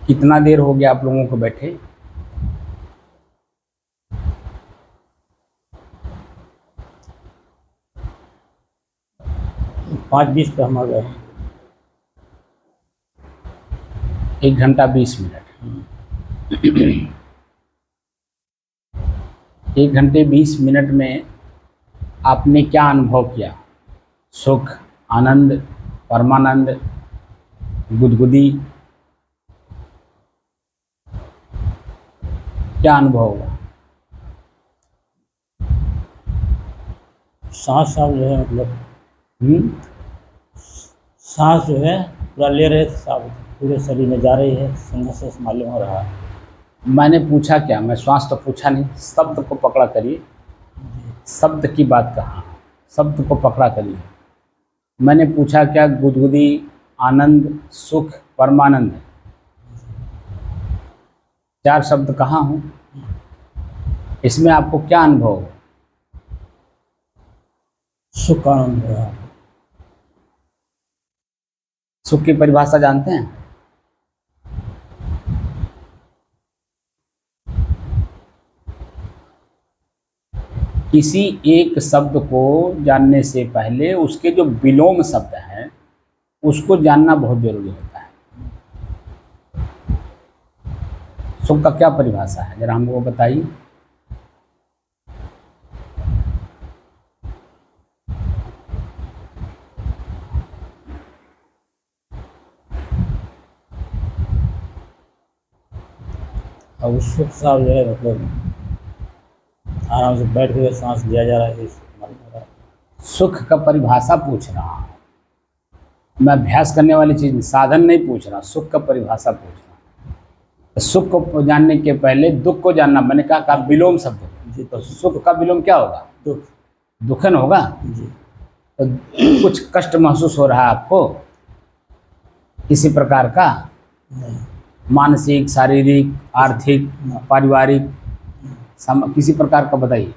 कितना देर हो गया आप लोगों को बैठे? पाँच 20 पे हम आ गए। 1 घंटा 20 मिनट। 1 घंटे 20 मिनट में आपने क्या अनुभव किया? सुख, आनंद, परमानंद, गुदगुदी, क्या अनुभव हुआ? सांस सांस जो है मतलब सांस जो है पूरा ले रहे थे, साहब पूरे शरीर में जा रही है, संघर्ष से मालूम हो रहा है। मैंने पूछा क्या? मैं श्वास तो पूछा नहीं, शब्द को पकड़ा करिए, शब्द की बात कहा, शब्द को पकड़ा करिए। मैंने पूछा क्या? गुदगुदी, आनंद, सुख, परमानंद, 4 शब्द कहाँ हूँ? इसमें आपको क्या अनुभव हो? सुख आनंद हो रहा है। सुख की परिभाषा जानते हैं? किसी एक शब्द को जानने से पहले उसके जो विलोम शब्द हैं उसको जानना बहुत जरूरी होता है। सुख का क्या परिभाषा है, जरा हमको बताइए। और सुख साहब जो है मतलब आराम से बैठ के सांस लिया जा रहा है, इस मालूम हो रहा है। सुख का परिभाषा पूछ रहा हूँ मैं, अभ्यास करने वाली चीज, साधन नहीं पूछ रहा, सुख का परिभाषा पूछ रहा। तो सुख को जानने के पहले दुख को जानना, मैंने कहा विलोम शब्द जी। तो सुख का विलोम क्या होगा? दुख। दुखन होगा। जी। तो कुछ कष्ट महसूस हो रहा है आपको किसी प्रकार का? नहीं। मानसिक, शारीरिक, आर्थिक, पारिवारिक, किसी प्रकार का बताइए।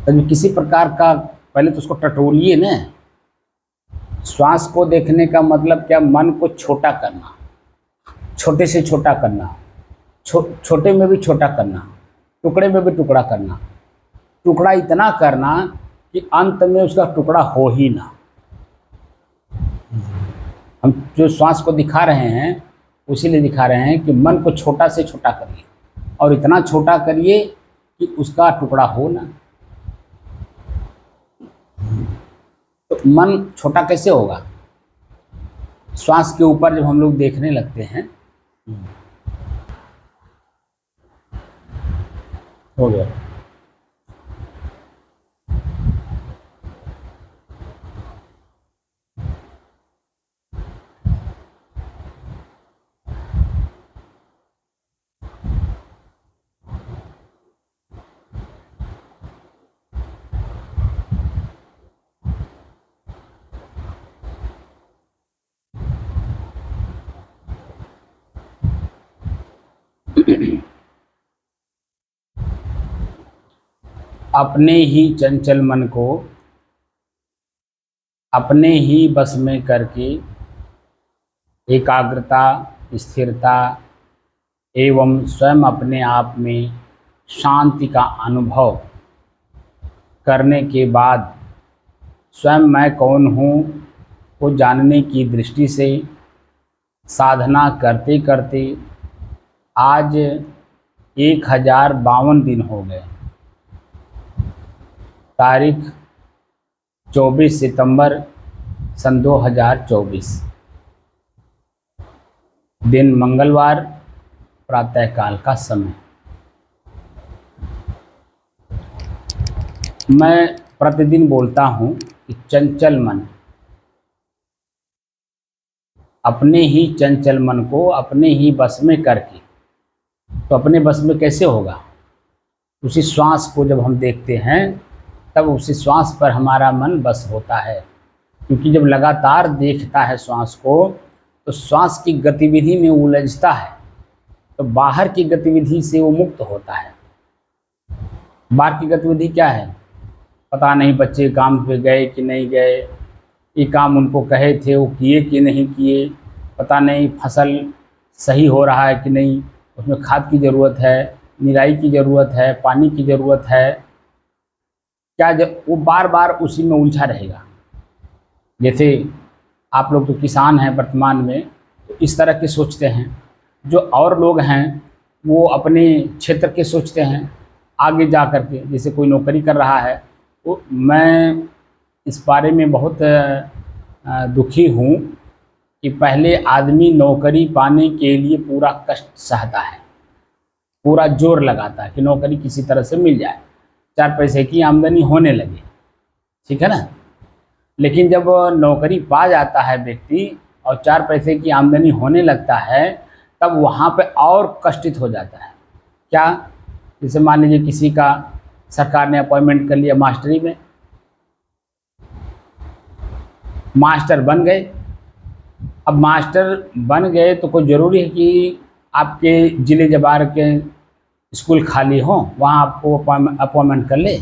तो किसी प्रकार का पहले तो उसको टटोलिए ना। श्वास को देखने का मतलब क्या? मन को छोटा करना, छोटे से छोटा करना, छोटे में भी छोटा करना, टुकड़े में भी टुकड़ा करना, टुकड़ा इतना करना कि अंत में उसका टुकड़ा हो ही ना। हम जो श्वास को दिखा रहे हैं उसीलिए दिखा रहे हैं कि मन को छोटा से छोटा करिए और इतना छोटा करिए कि उसका टुकड़ा हो ना। तो मन छोटा कैसे होगा? श्वास के ऊपर जब हम लोग देखने लगते हैं, हो गया। अपने ही चंचल मन को अपने ही बस में करके एकाग्रता, स्थिरता एवं स्वयं अपने आप में शांति का अनुभव करने के बाद स्वयं मैं कौन हूँ को जानने की दृष्टि से साधना करते करते आज 1052 दिन हो गए। तारीख 24 सितंबर सन 2024, दिन मंगलवार, प्रातःकाल का समय। मैं प्रतिदिन बोलता हूँ कि चंचल मन, अपने ही चंचल मन को अपने ही बस में करके, तो अपने बस में कैसे होगा? उसी श्वास को जब हम देखते हैं तब उसी श्वास पर हमारा मन बस होता है, क्योंकि जब लगातार देखता है श्वास को तो श्वास की गतिविधि में उलझता है, तो बाहर की गतिविधि से वो मुक्त होता है। बाहर की गतिविधि क्या है? पता नहीं बच्चे काम पे गए कि नहीं गए, ये काम उनको कहे थे वो किए कि नहीं किए, पता नहीं फसल सही हो रहा है कि नहीं, उसमें खाद की ज़रूरत है, निराई की ज़रूरत है, पानी की ज़रूरत है, वो बार बार उसी में उलझा रहेगा। जैसे आप लोग तो किसान हैं वर्तमान में, तो इस तरह के सोचते हैं। जो और लोग हैं वो अपने क्षेत्र के सोचते हैं आगे जा कर के। जैसे कोई नौकरी कर रहा है, तो मैं इस बारे में बहुत दुखी हूँ कि पहले आदमी नौकरी पाने के लिए पूरा कष्ट सहता है, पूरा जोर लगाता है कि नौकरी किसी तरह से मिल जाए, 4 पैसे की आमदनी होने लगे, ठीक है ना। लेकिन जब नौकरी पा जाता है व्यक्ति और 4 पैसे की आमदनी होने लगता है, तब वहाँ पे और कष्टित हो जाता है। क्या? जैसे मान लीजिए किसी का सरकार ने अपॉइंटमेंट कर लिया मास्टरी में, मास्टर बन गए। अब मास्टर बन गए तो कोई ज़रूरी है कि आपके ज़िले जवार के स्कूल खाली हों, वहाँ आपको अपॉइंटमेंट कर ले,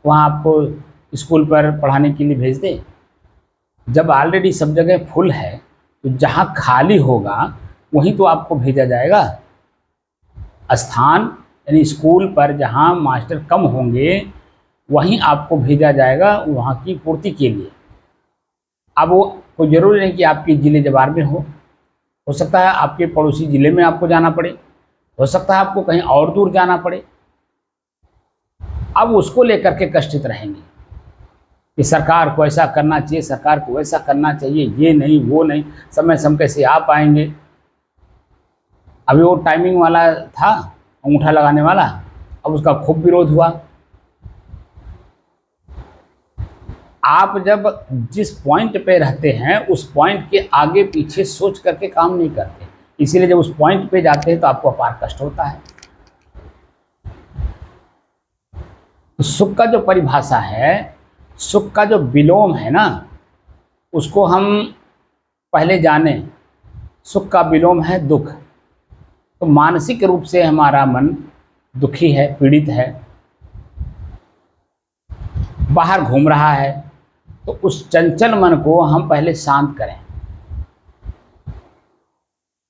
वहाँ आपको स्कूल पर पढ़ाने के लिए भेज दे। जब ऑलरेडी सब जगह फुल है, तो जहाँ खाली होगा वहीं तो आपको भेजा जाएगा। स्थान यानी स्कूल पर जहाँ मास्टर कम होंगे वहीं आपको भेजा जाएगा वहाँ की पूर्ति के लिए। अब वो कोई ज़रूरी नहीं कि आपके ज़िले जवार में हो सकता है आपके पड़ोसी ज़िले में आपको जाना पड़े, हो सकता है आपको कहीं और दूर जाना पड़े। अब उसको लेकर के कष्टित रहेंगे कि सरकार को ऐसा करना चाहिए, सरकार को वैसा करना चाहिए, ये नहीं वो नहीं, समय से हम कैसे आ पाएंगे। अभी वो टाइमिंग वाला था अंगूठा लगाने वाला, अब उसका खूब विरोध हुआ। आप जब जिस पॉइंट पे रहते हैं उस पॉइंट के आगे पीछे सोच करके काम नहीं करते, इसीलिए जब उस पॉइंट पे जाते हैं तो आपको अपार कष्ट होता है। तो सुख का जो परिभाषा है, सुख का जो विलोम है ना, उसको हम पहले जाने। सुख का विलोम है दुख। तो मानसिक रूप से हमारा मन दुखी है, पीड़ित है, बाहर घूम रहा है, तो उस चंचल मन को हम पहले शांत करें,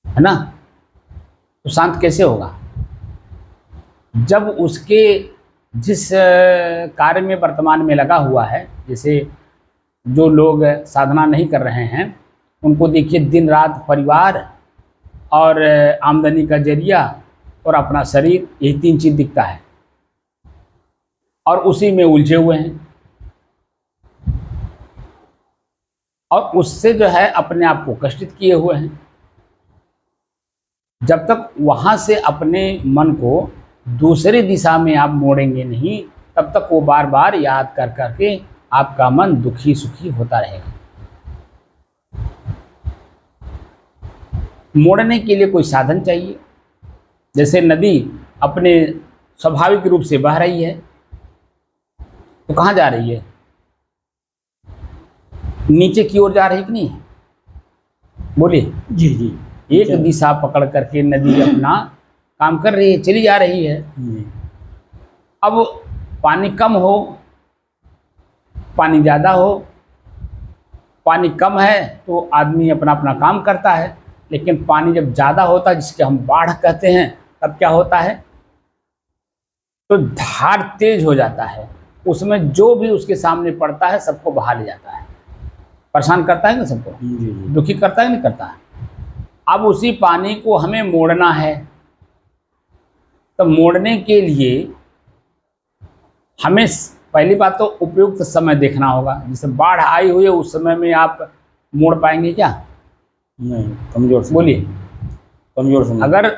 है ना। तो शांत कैसे होगा? जब उसके जिस कार्य में वर्तमान में लगा हुआ है, जैसे जो लोग साधना नहीं कर रहे हैं उनको देखिए दिन रात परिवार और आमदनी का जरिया और अपना शरीर, यही 3 चीज़ दिखता है और उसी में उलझे हुए हैं और उससे जो है अपने आप को कष्टित किए हुए हैं। जब तक वहाँ से अपने मन को दूसरी दिशा में आप मोड़ेंगे नहीं, तब तक वो बार बार याद कर करके आपका मन दुखी सुखी होता रहेगा। मोड़ने के लिए कोई साधन चाहिए। जैसे नदी अपने स्वाभाविक रूप से बह रही है, तो कहाँ जा रही है? नीचे की ओर जा रही कि नहीं? बोलिए। जी जी। एक दिशा पकड़ करके नदी अपना काम कर रही है, चली जा रही है। अब पानी कम हो, पानी ज़्यादा हो, पानी कम है तो आदमी अपना अपना काम करता है, लेकिन पानी जब ज़्यादा होता है, जिसके हम बाढ़ कहते हैं, तब क्या होता है? तो धार तेज हो जाता है, उसमें जो भी उसके सामने पड़ता है सबको बहा ले जाता है, परेशान करता है ना सबको, दुखी करता है नहीं करता है। अब उसी पानी को हमें मोड़ना है, तो मोड़ने के लिए हमें पहली बात तो उपयुक्त समय देखना होगा। जैसे बाढ़ आई हुई है, उस समय में आप मोड़ पाएंगे क्या? नहीं, कमजोर से। बोलिए। कमजोर से। अगर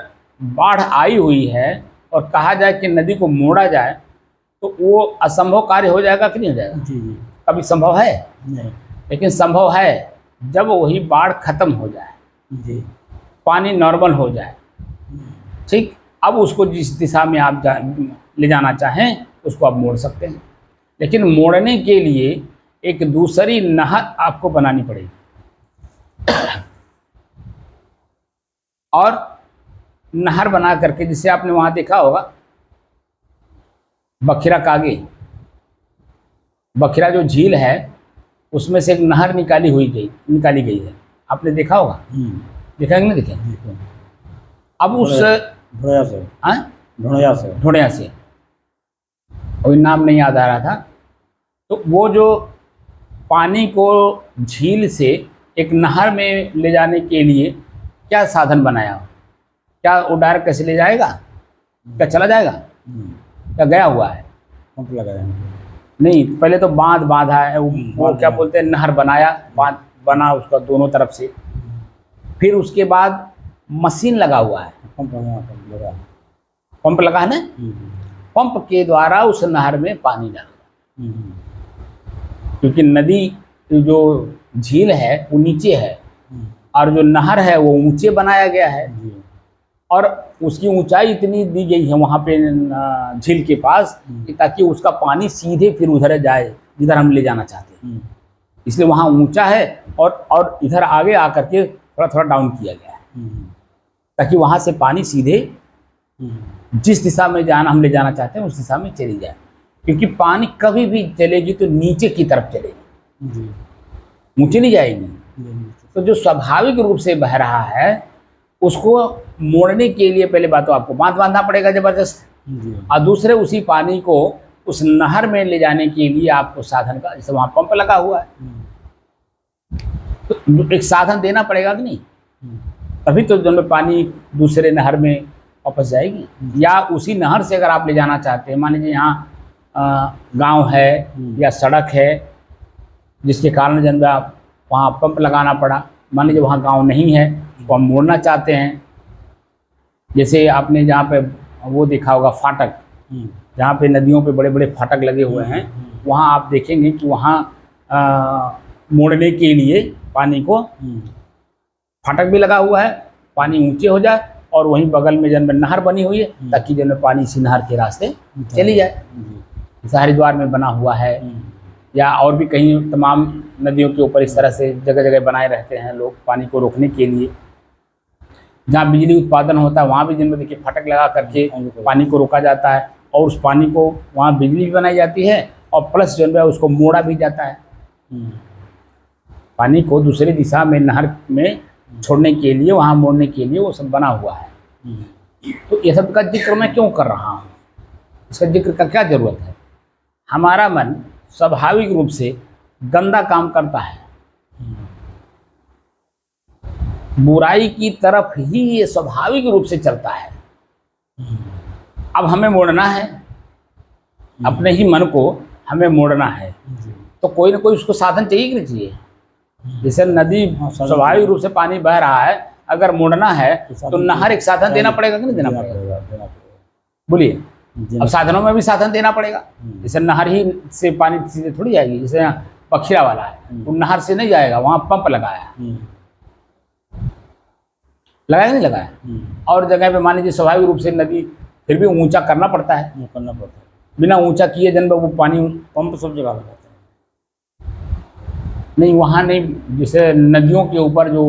बाढ़ आई हुई है और कहा जाए कि नदी को मोड़ा जाए, तो वो असंभव कार्य हो जाएगा कि नहीं हो जाएगा? जी जी। कभी संभव है? नहीं। लेकिन संभव है जब वही बाढ़ खत्म हो जाए, जी। पानी नॉर्मल हो जाए, ठीक। अब उसको जिस दिशा में आप ले जाना चाहें उसको आप मोड़ सकते हैं, लेकिन मोड़ने के लिए एक दूसरी नहर आपको बनानी पड़ेगी। और नहर बना करके, जिसे आपने वहाँ देखा होगा बखिरा का आगे, बखिरा जो झील है उसमें से एक नहर निकाली गई है, आपने देखा होगा। देखा कि नहीं देखा? अब उस ढोया से, हाँ ढोया से। ढोड़िया से, कोई नाम नहीं याद आ रहा था। तो वो जो पानी को झील से एक नहर में ले जाने के लिए क्या साधन बनाया? क्या वो डायरेक्ट कैसे ले जाएगा? क्या चला जाएगा? क्या गया हुआ है? पंप लगाया। नहीं, पहले तो बांध बांधा है, वो बांध क्या बनाया। बोलते हैं, नहर बनाया, बांध बना उसका दोनों तरफ से। फिर उसके बाद मशीन लगा हुआ है, पंप लगा। पंप लगा है ना, पंप के द्वारा उस नहर में पानी डालना, क्योंकि नदी जो झील है वो नीचे है और जो नहर है वो ऊंचे बनाया गया है, और उसकी ऊंचाई इतनी दी गई है वहाँ पे झील के पास कि ताकि उसका पानी सीधे फिर उधर जाए जिधर हम ले जाना चाहते हैं। इसलिए वहाँ ऊंचा है और इधर आगे आकर के थोड़ा थोड़ा डाउन किया गया है ताकि वहाँ से पानी सीधे जिस दिशा में हम ले जाना चाहते हैं उस दिशा में चली जाए, क्योंकि पानी कभी भी चलेगी तो नीचे की तरफ चलेगी, ऊंचे नहीं जाएगी। तो जो स्वाभाविक रूप से बह रहा है उसको मोड़ने के लिए पहले बात तो आपको बांध बांधना पड़ेगा जबरदस्त, और दूसरे उसी पानी को उस नहर में ले जाने के लिए आपको साधन का, जैसे वहाँ पंप लगा हुआ है तो एक साधन देना पड़ेगा कि नहीं, तभी तो जब पानी दूसरे नहर में वापस जाएगी। या उसी नहर से अगर आप ले जाना चाहते हैं, मान लीजिए यहाँ गांव है या सड़क है जिसके कारण जन आप वहाँ पंप लगाना पड़ा, मान लीजिए वहाँ गांव नहीं है तो हम मोड़ना चाहते हैं, जैसे आपने जहाँ पे वो देखा होगा फाटक, जहाँ पे नदियों पे बड़े बड़े फाटक लगे हुए हैं, वहाँ आप देखेंगे कि वहाँ मोड़ने के लिए पानी को फाटक भी लगा हुआ है, पानी ऊंचे हो जाए, और वहीं बगल में जन में नहर बनी हुई है ताकि जन में पानी इसी नहर के रास्ते चली जाए। जैसे हरिद्वार में बना हुआ है या और भी कहीं तमाम नदियों के ऊपर इस तरह से जगह जगह बनाए रहते हैं लोग पानी को रोकने के लिए। जहाँ बिजली उत्पादन होता है वहाँ भी जिनमें देखिए फाटक लगा करके पानी को रोका जाता है, और उस पानी को वहाँ बिजली भी बनाई जाती है और प्लस जो है उसको मोड़ा भी जाता है, पानी को दूसरी दिशा में नहर में छोड़ने के लिए, वहाँ मोड़ने के लिए वो सब बना हुआ है। तो ये सब का जिक्र मैं क्यों कर रहा हूँ, इसका जिक्र का क्या जरूरत है? हमारा मन स्वाभाविक रूप से गंदा काम करता है, बुराई की तरफ ही ये स्वाभाविक रूप से चलता है। अब हमें मोड़ना है, अपने ही मन को हमें मोड़ना है, तो कोई ना कोई उसको साधन चाहिए कि नहीं चाहिए? जैसे नदी स्वाभाविक रूप से पानी बह रहा है, अगर मोड़ना है तो नहर एक साधन देना पड़ेगा कि नहीं देना पड़ेगा? बोलिए, अब साधनों में भी साधन देना पड़ेगा। जैसे नहर ही से पानी सीधे थोड़ी जाएगी, जैसे यहाँ पखीरा वाला है तो नहर से नहीं जाएगा, वहाँ पंप लगाया, लगाया नहीं लगाया, और जगह पे मान लीजिए स्वाभाविक रूप से नदी फिर भी ऊंचा करना पड़ता है, बिना ऊंचा किए जन वो पानी पंप सब जगह लगाते हैं। नहीं, वहाँ नहीं, जैसे नदियों के ऊपर जो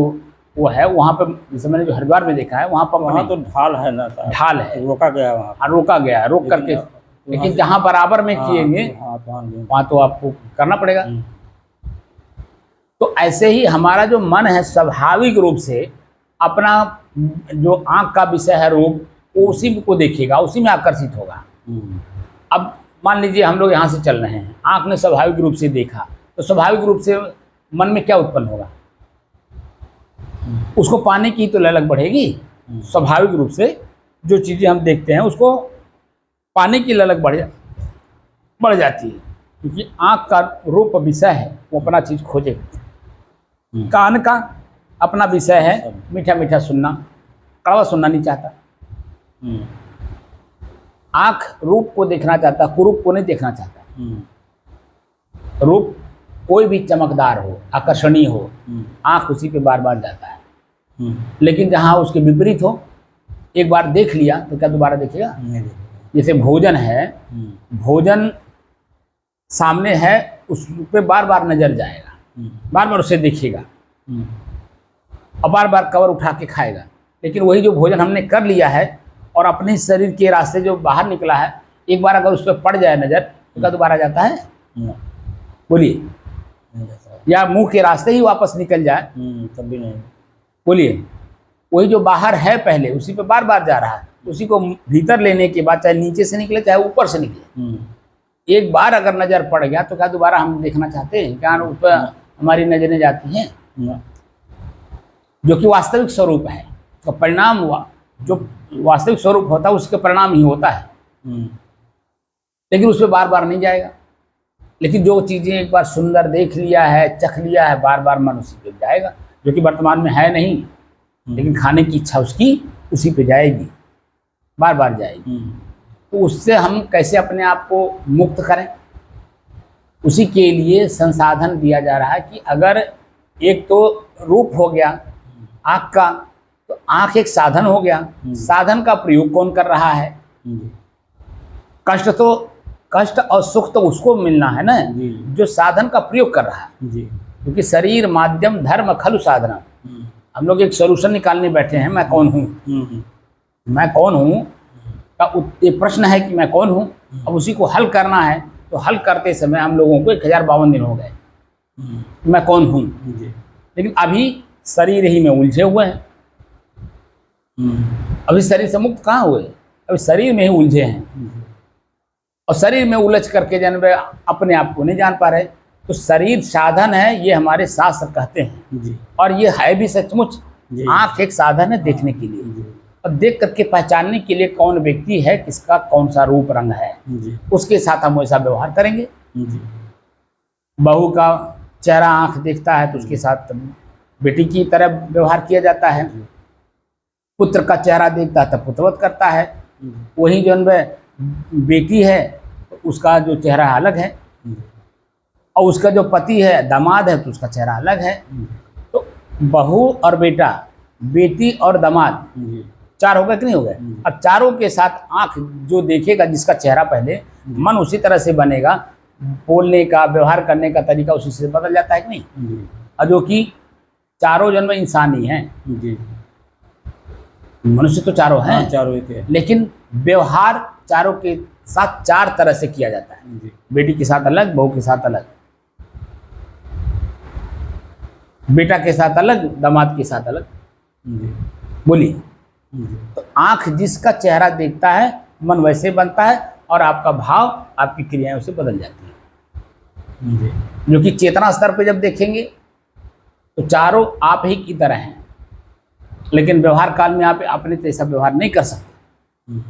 वो है वहाँ पे, जैसे मैंने जो हरिद्वार में देखा है वहाँ पर वहाँ तो ढाल है ना, ढाल है, रोका गया है वहाँ, रोका गया है, रोक करके, लेकिन जहाँ बराबर में किएंगे वहाँ तो आपको करना पड़ेगा। तो ऐसे ही हमारा जो मन है स्वाभाविक रूप से अपना जो आँख का विषय है रूप, वो उसी को देखेगा, उसी में आकर्षित होगा। अब मान लीजिए हम लोग यहाँ से चल रहे हैं, आँख ने स्वाभाविक रूप से देखा, तो स्वाभाविक रूप से मन में क्या उत्पन्न होगा? उसको पाने की तो ललक बढ़ेगी। स्वाभाविक रूप से जो चीज़ें हम देखते हैं उसको पाने की ललक बढ़ जाती है, क्योंकि आँख का रूप विषय है, वो अपना चीज़ खोजेगा। कान का अपना विषय है मीठा मीठा सुनना, कड़वा सुनना नहीं चाहता। आँख रूप को देखना चाहता, कुरूप को नहीं देखना चाहता। रूप कोई भी चमकदार हो, आकर्षणीय हो, आँख उसी पे बार बार जाता है। लेकिन जहाँ उसके विपरीत हो, एक बार देख लिया तो क्या दोबारा देखेगा? जैसे भोजन है, भोजन सामने है, उस पे बार बार नजर जाएगा, बार बार उसे देखेगा और बार बार कवर उठा के खाएगा। लेकिन वही जो भोजन हमने कर लिया है और अपने शरीर के रास्ते जो बाहर निकला है, एक बार अगर उस पर पड़ जाए नजर तो क्या दोबारा जाता है? बोलिए, या मुंह के रास्ते ही वापस निकल जाए तब भी नहीं। बोलिए, वही जो बाहर है पहले उसी पे बार बार जा रहा है, उसी को भीतर लेने के बाद चाहे नीचे से निकले चाहे ऊपर से निकले, एक बार अगर नज़र पड़ गया तो क्या दोबारा हम देखना चाहते हैं? क्या उस पर हमारी नज़रें जाती हैं? जो कि वास्तविक स्वरूप है, उसका परिणाम हुआ, जो वास्तविक स्वरूप होता है उसके परिणाम ही होता है, लेकिन उस पर बार बार नहीं जाएगा। लेकिन जो चीज़ें एक बार सुंदर देख लिया है, चख लिया है, बार बार मन उसी पे जाएगा, जो कि वर्तमान में है नहीं, लेकिन खाने की इच्छा उसकी उसी पे जाएगी, बार बार जाएगी। तो उससे हम कैसे अपने आप को मुक्त करें? उसी के लिए संसाधन दिया जा रहा है कि अगर एक तो रूप हो गया आँख का, तो आँख एक साधन हो गया, साधन का प्रयोग कौन कर रहा है? कष्ट और सुख तो उसको मिलना है ना जो साधन का प्रयोग कर रहा है, क्योंकि शरीर माध्यम धर्म खलु साधना। हम लोग एक सोल्यूशन निकालने बैठे हैं, मैं कौन हूँ, मैं कौन हूँ का ये प्रश्न है कि मैं कौन हूँ। अब उसी को हल करना है, तो हल करते समय हम लोगों को 1052 दिन हो गए, मैं कौन हूँ। लेकिन अभी शरीर ही में उलझे हुए हैं, अभी शरीर से मुक्त कहाँ हुए, अभी शरीर में ही उलझे हैं, और शरीर में उलझ करके जन अपने आप को नहीं जान पा रहे। तो शरीर साधन है, ये हमारे शास्त्र कहते हैं, और ये है भी सचमुच। आँख एक साधन है देखने के लिए, और देख करके पहचानने के लिए कौन व्यक्ति है, किसका कौन सा रूप रंग है, उसके साथ हम वैसा व्यवहार करेंगे। बहू का चेहरा आँख देखता है तो उसके साथ बेटी की तरह व्यवहार किया जाता है, पुत्र का चेहरा देखता है तो पुत्रवत करता है। वही जो बेटी है तो उसका जो चेहरा अलग है, और उसका जो पति है दामाद है तो उसका चेहरा अलग है। तो बहू और बेटा, बेटी और दामाद, चार हो गए कि नहीं हो गए? अब चारों के साथ आँख जो देखेगा, जिसका चेहरा पहले, मन उसी तरह से बनेगा, बोलने का व्यवहार करने का तरीका उसी से बदल जाता है कि नहीं? और जो कि चारों जन्म इंसान ही हैं, मनुष्य तो चारों हैं, चारों एक है, लेकिन व्यवहार चारों के साथ चार तरह से किया जाता है। बेटी के साथ अलग, बहू के साथ अलग, बेटा के साथ अलग, दामाद के साथ अलग। बोलिए। तो आँख जिसका चेहरा देखता है मन वैसे बनता है, और आपका भाव, आपकी क्रियाएं उसे बदल जाती हैं। जो कि चेतना स्तर पे जब देखेंगे तो चारों आप ही की तरह हैं, लेकिन व्यवहार काल में आप अपने जैसा व्यवहार नहीं कर सकते।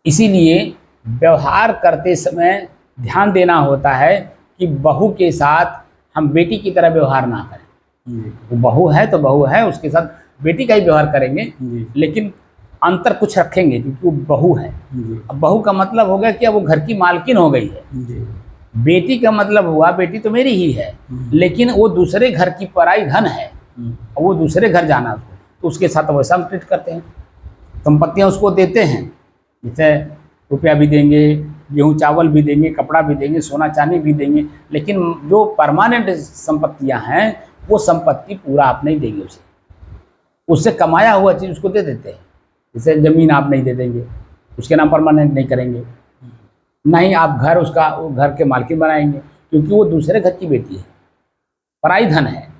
इसीलिए व्यवहार करते समय ध्यान देना होता है कि बहू के साथ हम बेटी की तरह व्यवहार ना करें। वो बहू है तो बहू है, उसके साथ बेटी का ही व्यवहार करेंगे, लेकिन अंतर कुछ रखेंगे, क्योंकि वो बहू है। अब बहू का मतलब हो गया कि अब वो घर की मालकिन हो गई है। बेटी का मतलब हुआ बेटी तो मेरी ही है, लेकिन वो दूसरे घर की पराई धन है, और वो दूसरे घर जाना उसको, तो उसके साथ वैसा हम ट्रीट करते हैं। संपत्तियाँ उसको देते हैं, जैसे रुपया भी देंगे, गेहूँ चावल भी देंगे, कपड़ा भी देंगे, सोना चांदी भी देंगे, लेकिन जो परमानेंट संपत्तियाँ हैं वो संपत्ति पूरा आप नहीं देंगे उसे, उससे कमाया हुआ चीज़ उसको दे देते हैं। जैसे ज़मीन आप नहीं दे देंगे, उसके नाम परमानेंट नहीं करेंगे, नहीं आप घर उसका घर के मालकिन बनाएंगे, क्योंकि वो दूसरे घर की बेटी है, पराई धन है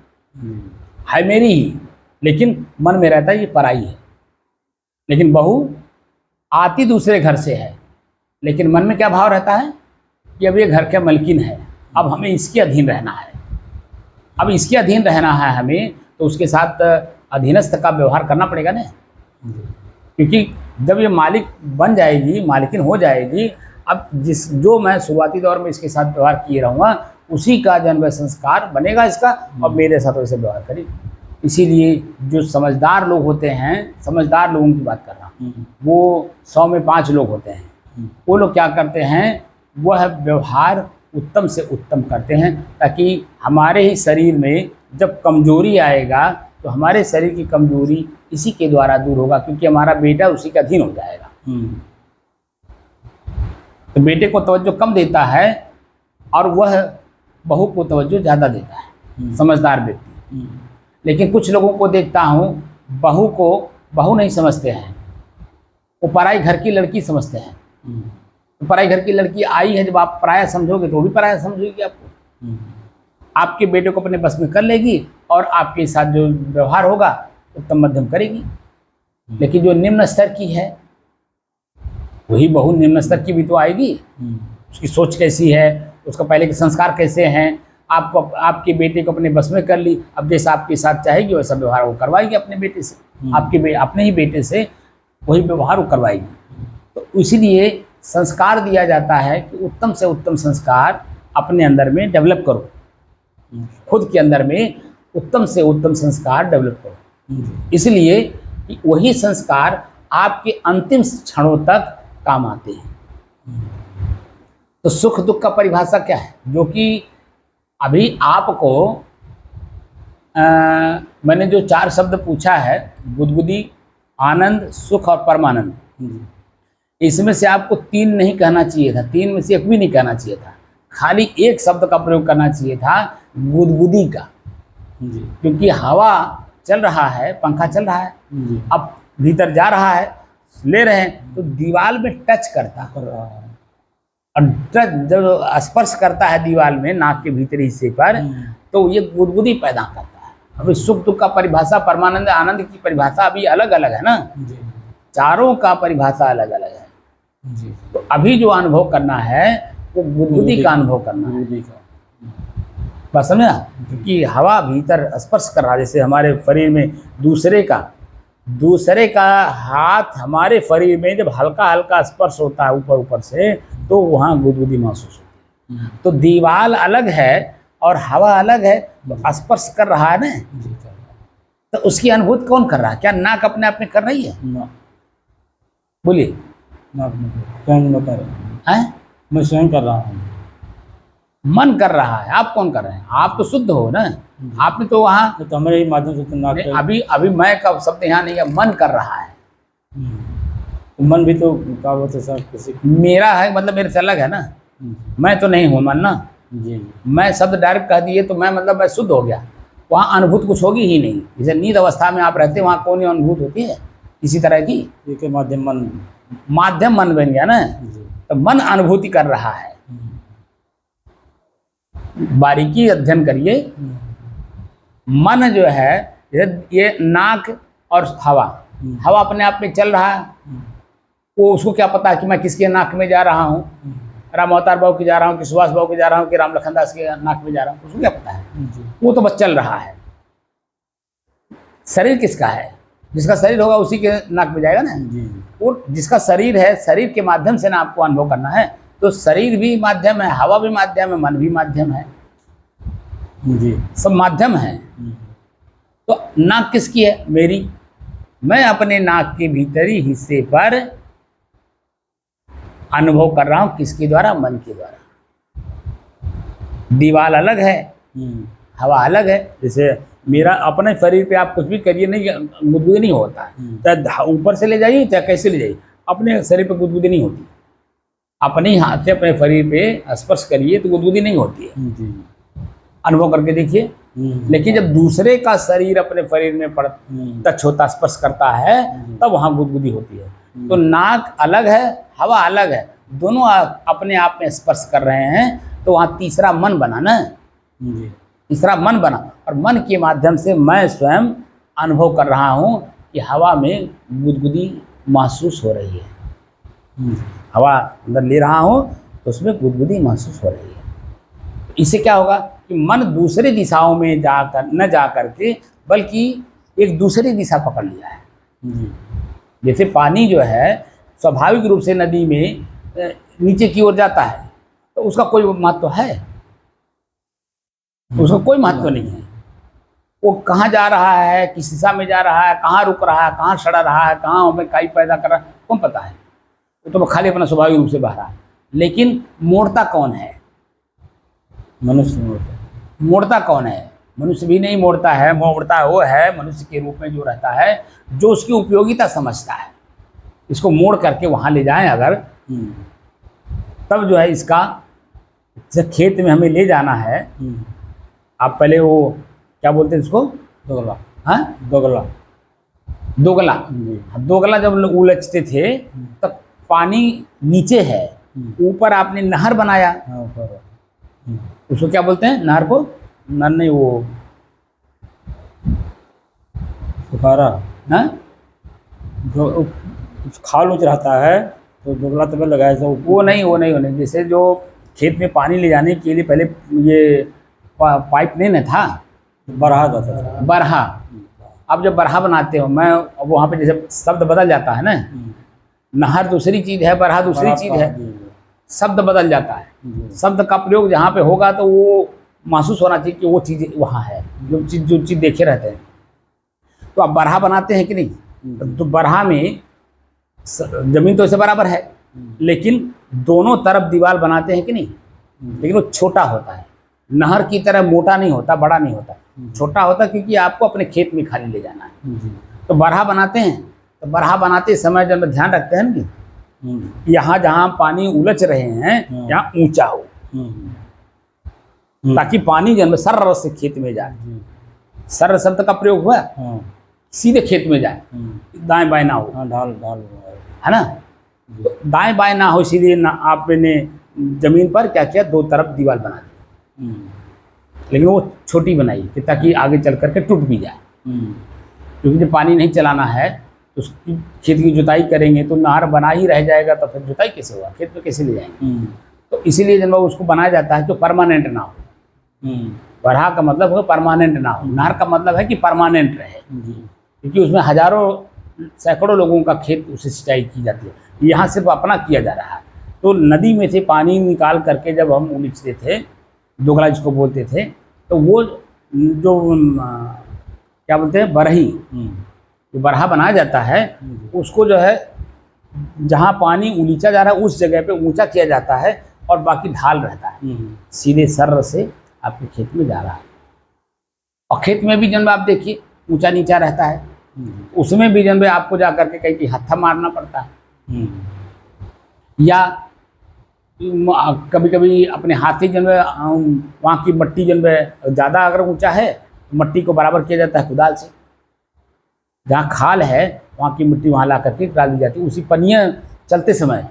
मेरी ही, लेकिन मन में रहता है ये पराई है। लेकिन बहू आती दूसरे घर से है, लेकिन मन में क्या भाव रहता है कि अब ये घर के मालकिन है, अब हमें इसके अधीन रहना है, अब इसके अधीन रहना है हमें, तो उसके साथ अधीनस्थ का व्यवहार करना पड़ेगा ना। क्योंकि जब ये मालिक बन जाएगी, मालकिन हो जाएगी, अब जो मैं शुरुआती दौर में इसके साथ व्यवहार किए रहूँगा, उसी का जन्म संस्कार बनेगा इसका, और मेरे साथ वैसे व्यवहार करेगी। इसीलिए जो समझदार लोग होते हैं, समझदार लोगों की बात कर रहा हूँ, वो 100 में 5 लोग होते हैं। वो लोग क्या करते हैं, वह व्यवहार उत्तम से उत्तम करते हैं, ताकि हमारे ही शरीर में जब कमजोरी आएगा तो हमारे शरीर की कमजोरी इसी के द्वारा दूर होगा, क्योंकि हमारा बेटा उसी का अधीन हो जाएगा। तो बेटे को तवज्जो कम देता है और वह बहू को तवज्जो ज़्यादा देता है, समझदार व्यक्ति। लेकिन कुछ लोगों को देखता हूँ, बहू को बहू नहीं समझते हैं, वो पराई घर की लड़की समझते हैं। तो पराई घर की लड़की आई है, जब आप पराया समझोगे तो वो भी पराया समझेगी आपको। आपके बेटे को अपने बस में कर लेगी, और आपके साथ जो व्यवहार होगा उत्तम मध्यम करेगी। लेकिन जो निम्न स्तर की है वही बहु निम्न स्तर की भी तो आएगी। उसकी सोच कैसी है, उसका पहले के संस्कार कैसे हैं, आपको आपके बेटे को अपने बस में कर ली, अब जैसा आपके साथ चाहेगी वैसा व्यवहार वो करवाएगी अपने बेटे से, अपने ही बेटे से वही व्यवहार वो करवाएगी। तो इसीलिए संस्कार दिया जाता है कि उत्तम से उत्तम संस्कार अपने अंदर में डेवलप करो, खुद के अंदर में उत्तम से उत्तम संस्कार डेवलप करो। इसलिए कि वही संस्कार आपके अंतिम क्षणों तक काम आते हैं। तो सुख दुख का परिभाषा क्या है, जो कि अभी आपको मैंने जो 4 शब्द पूछा है, गुदगुदी, आनंद, सुख और परमानंद, इसमें से आपको 3 नहीं कहना चाहिए था, 3 में से एक भी नहीं कहना चाहिए था, खाली एक शब्द का प्रयोग करना चाहिए था, गुदगुदी का। क्योंकि हवा चल रहा है, पंखा चल रहा है, अब भीतर जा रहा है, ले रहे हैं तो दीवार में टच करता है, और जब स्पर्श करता है दीवार में नाक के भीतरी हिस्से पर, तो ये गुदगुदी पैदा करता है। अभी सुख दुख का परिभाषा, परमानंद, आनंद की परिभाषा अभी अलग अलग है ना, चारों का परिभाषा अलग अलग है। तो अभी जो अनुभव करना है वो गुदगुदी का अनुभव करना है, बस समझा। कि हवा भीतर स्पर्श कर रहा है, जैसे हमारे शरीर में दूसरे का हाथ हमारे शरीर में जब हल्का हल्का स्पर्श होता है ऊपर ऊपर से, तो वहाँ गुदगुदी महसूस होती है। तो दीवार अलग है और हवा अलग है, तो स्पर्श कर रहा है ना, तो उसकी अनुभूति कौन कर रहा है? क्या नाक अपने आप में कर रही है? बोलिए। स्वयं बता रहे हैं, मैं स्वयं कर रहा हूँ। मन कर रहा है, आप कौन कर रहे हैं? आप तो शुद्ध हो ना, आपने तो वहाँ तो हमारे ही माध्यम से तो नाक अभी मैं का शब्द यहाँ नहीं है, मन कर रहा है। मन भी तो क्या बोलते सर, किसी मेरा है मतलब मेरे से अलग है ना, मैं तो नहीं हूँ मन ना। मैं शब्द डायरेक्ट कह दिए तो मैं मतलब मैं शुद्ध हो गया, वहाँ अनुभूति कुछ होगी ही नहीं। जैसे नींद अवस्था में आप रहते हैं, वहाँ कौन अनुभूति होती है इसी तरह की? माध्यम मन बन गया ना, तो मन अनुभूति कर रहा है। बारीकी अध्ययन करिए, मन जो है ये नाक और हवा अपने आप में चल रहा है, वो उसको क्या पता है कि मैं किसके नाक में जा रहा हूँ, राम अवतार बाबू की जा रहा हूँ कि सुभाष बाबू की जा रहा हूँ कि राम लखनदास के नाक में जा रहा हूँ, उसको क्या पता है? वो तो बस चल रहा है। शरीर किसका है? जिसका शरीर होगा उसी के नाक में जाएगा ना। वो जिसका शरीर है, शरीर के माध्यम से ना आपको अनुभव करना है, तो शरीर भी माध्यम है, हवा भी माध्यम है, मन भी माध्यम है, सब माध्यम है। तो नाक किसकी है? मेरी। मैं अपने नाक के भीतरी हिस्से पर अनुभव कर रहा हूं, किसके द्वारा? मन के द्वारा। दीवार अलग है, हवा अलग है। जैसे मेरा अपने शरीर पे आप कुछ भी करिए, नहीं गुदगुदी नहीं होता है, चाहे ऊपर से ले जाइए चाहे कैसे ले जाइए, अपने शरीर पे गुदगुदी नहीं होती। अपने ही हाथ से अपने शरीर पे स्पर्श करिए तो गुदगुदी नहीं होती है, अनुभव करके देखिए। लेकिन जब दूसरे का शरीर अपने शरीर में टच होता, स्पर्श करता है, तब वहाँ गुदगुदी होती है। तो नाक अलग है, हवा अलग है, दोनों अपने आप में स्पर्श कर रहे हैं, तो वहाँ तीसरा मन बना ना, तीसरा मन बना, और मन के माध्यम से मैं स्वयं अनुभव कर रहा हूँ कि हवा में गुदगुदी महसूस हो रही है। हवा अंदर ले रहा हूँ तो उसमें गुदगुदी महसूस हो रही है। इससे क्या होगा कि मन दूसरी दिशाओं में न जा करके बल्कि एक दूसरी दिशा पकड़ लिया है। जैसे पानी जो है स्वाभाविक रूप से नदी में नीचे की ओर जाता है, तो उसका कोई महत्व है? उसका कोई महत्व नहीं है। वो कहाँ जा रहा है, किस दिशा में जा रहा है, कहाँ रुक रहा है, कहाँ सड़ा रहा है, कहाँ हमें काई पैदा कर रहा है, कौन पता है? वो तो खाली अपना स्वाभाविक रूप से बह रहा है। लेकिन मोड़ता कौन है? मनुष्य मोड़ता कौन है? मनुष्य भी नहीं मोड़ता है, मोड़ता वो है मनुष्य के रूप में जो रहता है, जो उसकी उपयोगिता समझता है। इसको मोड़ करके वहाँ ले जाएं अगर, तब जो है इसका, जब खेत में हमें ले जाना है, आप पहले वो क्या बोलते हैं इसको? दोगला। हाँ, दोगला जब उलझते थे तब पानी नीचे है, ऊपर आपने नहर बनाया, उसको क्या बोलते हैं? नहर को नहर नहीं, वो फुकारा। हाँ, जो खाल ऊँच रहता है तो दोगला तब लगाया तो वो नहीं, जैसे जो खेत में पानी ले जाने के लिए पहले ये पाइप नहीं ना था, बढ़ा जाता था। बरहा। अब जब बरहा बनाते हो, मैं अब वहाँ पे जैसे शब्द बदल जाता है ना, नहर दूसरी चीज़ है, बरहा दूसरी चीज़ है, शब्द बदल जाता है। शब्द का प्रयोग जहाँ पे होगा तो वो महसूस होना चाहिए कि वो चीज़ वहाँ है, जो चीज़ देखे रहते हैं। तो आप बरहा बनाते हैं कि नहीं, तो बरहा में जमीन तो ऐसे बराबर है, लेकिन दोनों तरफ दीवार बनाते हैं कि नहीं, लेकिन वो छोटा होता है, नहर की तरह मोटा नहीं होता, बड़ा नहीं होता, छोटा होता, क्योंकि आपको अपने खेत में खाली ले जाना है। तो बरहा बनाते हैं, तो बरहा बनाते समय जब ध्यान रखते हैं कि यहाँ जहाँ पानी उलझ रहे हैं यहाँ ऊंचा हो, ताकि पानी जब सर्र से खेत में जाए। सर्र शब्द का प्रयोग हुआ, सीधे खेत में जाए, दाएं बाएं ना हो, ढाल ढाल है ना। तो दाएं बाएं ना हो, इसीलिए ना आपने जमीन पर क्या किया, दो तरफ दीवार बना दी, लेकिन वो छोटी बनाई कि ताकि आगे चल करके टूट भी जाए। क्योंकि जब पानी नहीं चलाना है तो उसकी खेत की जुताई करेंगे तो नहर बना ही रह जाएगा, तो फिर जुताई कैसे होगा, खेत में कैसे ले जाएंगे। तो इसीलिए जब उसको बनाया जाता है कि परमानेंट ना हो। बरहा का मतलब है परमानेंट ना हो, नहर का मतलब है कि परमानेंट रहे, क्योंकि उसमें हजारों सैकड़ों लोगों का खेत उससे सिंचाई की जाती है, यहाँ सिर्फ अपना किया जा रहा है। तो नदी में से पानी निकाल करके जब हम उलीचते थे, दोगला जिसको बोलते थे, तो वो जो क्या बोलते हैं, बरही, जो बरहा बनाया जाता है, उसको जो है जहाँ पानी उलीचा जा रहा है उस जगह पे ऊंचा किया जाता है, और बाकी ढाल रहता है, सीधे सर्र से आपके खेत में जा रहा है। और खेत में भी जब आप देखिए ऊंचा नीचा रहता है, उसमें भी जब आपको जा करके कहीं की हत्था मारना पड़ता है, या कभी कभी अपने हाथ से जब वहाँ की मट्टी जब ज़्यादा अगर ऊंचा है तो मट्टी को बराबर किया जाता है कुदाल से। जहाँ खाल है वहाँ की मिट्टी वहाँ ला करके डाल दी जाती है उसी पनिया चलते समय।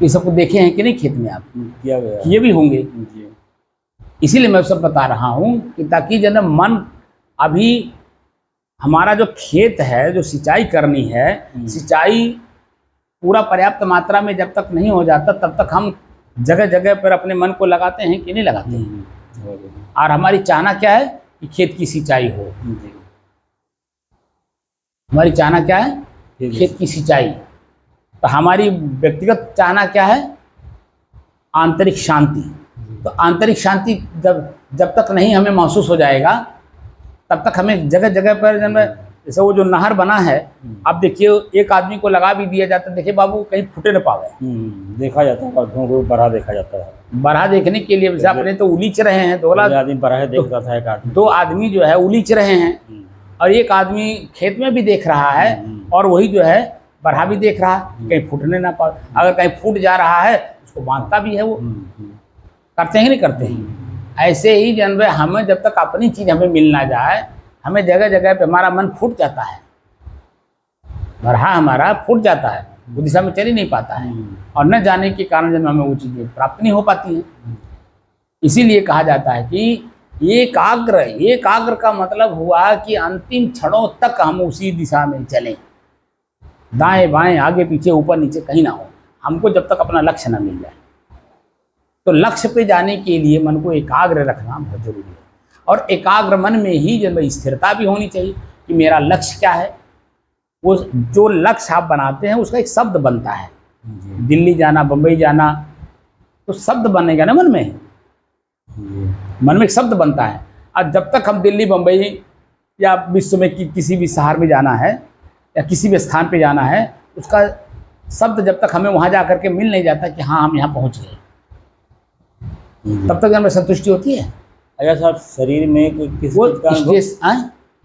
ये सबको देखे हैं कि नहीं खेत में आप? किया गया, किए भी होंगे। इसीलिए मैं सब बता रहा हूँ कि ताकि जब मन अभी हमारा जो खेत है, जो सिंचाई करनी है, सिंचाई पूरा पर्याप्त मात्रा में जब तक नहीं हो जाता तब तक हम जगह जगह पर अपने मन को लगाते हैं कि नहीं लगाते हैं। और हमारी चाहना क्या है कि खेत की सिंचाई हो। हमारी चाहना क्या है? खेत की सिंचाई। तो हमारी व्यक्तिगत चाहना क्या है? आंतरिक शांति। तो आंतरिक शांति जब तक नहीं हमें महसूस हो जाएगा तब तक हमें जगह जगह पर जैसे वो जो नहर बना है, अब देखिए एक आदमी को लगा भी दिया जाता है, देखिए बाबू कहीं फुटे न पावे, देखा जाता है, बरहा देखा जाता है। बरहा देखने के लिए वैसे अपने तो उलीच रहे हैं, दो आदमी बरहा देखता था, एक आदमी, दो आदमी जो है उलीच रहे हैं और एक आदमी खेत में भी देख रहा है और वही जो है बरहा भी देख रहा है, कहीं फूटने ना पाए। अगर कहीं फूट जा रहा है उसको बांधता भी है। वो करते हैं नहीं करते हैं? ऐसे ही जब हमें जब तक अपनी चीज़ हमें मिल ना जाए, हमें जगह जगह पे हमारा मन फूट जाता है, बरहा हमारा फूट जाता है, वो दिशा में चल ही नहीं पाता है, और न जाने के कारण जब हमें वो चीज़ें प्राप्त नहीं हो पाती हैं। इसीलिए कहा जाता है कि एकाग्र का मतलब हुआ कि अंतिम क्षणों तक हम उसी दिशा में चलें, दाएं बाएं आगे पीछे ऊपर नीचे कहीं ना हो, हमको जब तक अपना लक्ष्य न मिल जाए। तो लक्ष्य पे जाने के लिए मन को एकाग्र रखना बहुत जरूरी है, और एकाग्र मन में ही जब स्थिरता भी होनी चाहिए कि मेरा लक्ष्य क्या है। वो जो लक्ष्य आप बनाते हैं उसका एक शब्द बनता है। दिल्ली जाना, बम्बई जाना, तो शब्द बनेगा ना मन में, मन में एक शब्द बनता है। और जब तक हम दिल्ली बम्बई या विश्व में किसी भी शहर में जाना है या किसी भी स्थान पे जाना है, उसका शब्द जब तक हमें वहाँ जा करके मिल नहीं जाता कि हाँ हम यहाँ पहुँच गए, तब तक हमें संतुष्टि होती है। अगर साहब शरीर में किसी चीज़ का